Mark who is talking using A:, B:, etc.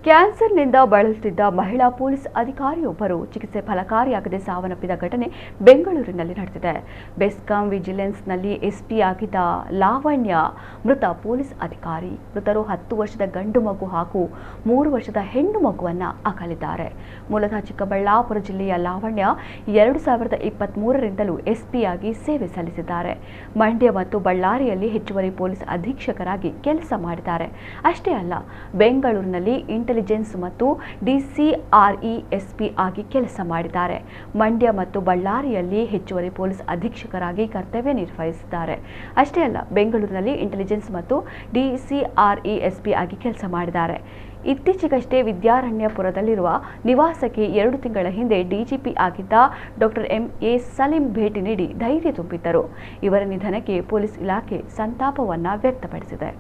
A: ಕ್ಯಾನ್ಸರ್ನಿಂದ ಬಳಲುತ್ತಿದ್ದ ಮಹಿಳಾ ಪೊಲೀಸ್ ಅಧಿಕಾರಿಯೊಬ್ಬರು ಚಿಕಿತ್ಸೆ ಫಲಕಾರಿಯಾಗದೆ ಸಾವನ್ನಪ್ಪಿದ ಘಟನೆ ಬೆಂಗಳೂರಿನಲ್ಲಿ ನಡೆದಿದೆ. ಬೆಸ್ಕಾಂ ವಿಜಿಲೆನ್ಸ್ನಲ್ಲಿ ಎಸ್ಪಿ ಆಗಿದ್ದ ಲಾವಣ್ಯ ಮೃತ ಪೊಲೀಸ್ ಅಧಿಕಾರಿ. ಮೃತರು 10 ವರ್ಷದ ಗಂಡು ಮಗು ಹಾಗೂ 3 ವರ್ಷದ ಹೆಣ್ಣು ಮಗುವನ್ನ ಅಗಲಿದ್ದಾರೆ. ಮೂಲತಃ ಚಿಕ್ಕಬಳ್ಳಾಪುರ ಜಿಲ್ಲೆಯ ಲಾವಣ್ಯ 2023ರಿಂದಲೂ ಎಸ್ಪಿಯಾಗಿ ಸೇವೆ ಸಲ್ಲಿಸಿದ್ದಾರೆ. ಮಂಡ್ಯ ಮತ್ತು ಬಳ್ಳಾರಿಯಲ್ಲಿ ಹೆಚ್ಚುವರಿ ಪೊಲೀಸ್ ಅಧೀಕ್ಷಕರಾಗಿ ಕೆಲಸ ಮಾಡಿದ್ದಾರೆ. ಅಷ್ಟೇ ಅಲ್ಲ, ಬೆಂಗಳೂರಿನಲ್ಲಿ ಇಂಟೆಲಿಜೆನ್ಸ್ ಮತ್ತು ಡಿಸಿಆರ್ಇಎಸ್ಪಿ ಆಗಿ ಕೆಲಸ ಮಾಡಿದ್ದಾರೆ. ಮಂಡ್ಯ ಮತ್ತು ಬಳ್ಳಾರಿಯಲ್ಲಿ ಹೆಚ್ಚುವರಿ ಪೊಲೀಸ್ ಅಧೀಕ್ಷಕರಾಗಿ ಕರ್ತವ್ಯ ನಿರ್ವಹಿಸಿದ್ದಾರೆ. ಅಷ್ಟೇ ಅಲ್ಲ, ಬೆಂಗಳೂರಿನಲ್ಲಿ ಇಂಟೆಲಿಜೆನ್ಸ್ ಮತ್ತು ಡಿಸಿಆರ್ಇಎಸ್ಪಿ ಆಗಿ ಕೆಲಸ ಮಾಡಿದ್ದಾರೆ. ಇತ್ತೀಚೆಗಷ್ಟೇ ವಿದ್ಯಾರಣ್ಯಪುರದಲ್ಲಿರುವ ನಿವಾಸಕ್ಕೆ 2 ತಿಂಗಳ ಹಿಂದೆ ಡಿಜಿಪಿ ಆಗಿದ್ದ ಡಾಕ್ಟರ್ ಎಂ.ಎ. ಸಲೀಂ ಭೇಟಿ ನೀಡಿ ಧೈರ್ಯ ತುಂಬಿದ್ದರು. ಇವರ ನಿಧನಕ್ಕೆ ಪೊಲೀಸ್ ಇಲಾಖೆ ಸಂತಾಪವನ್ನ ವ್ಯಕ್ತಪಡಿಸಿದೆ.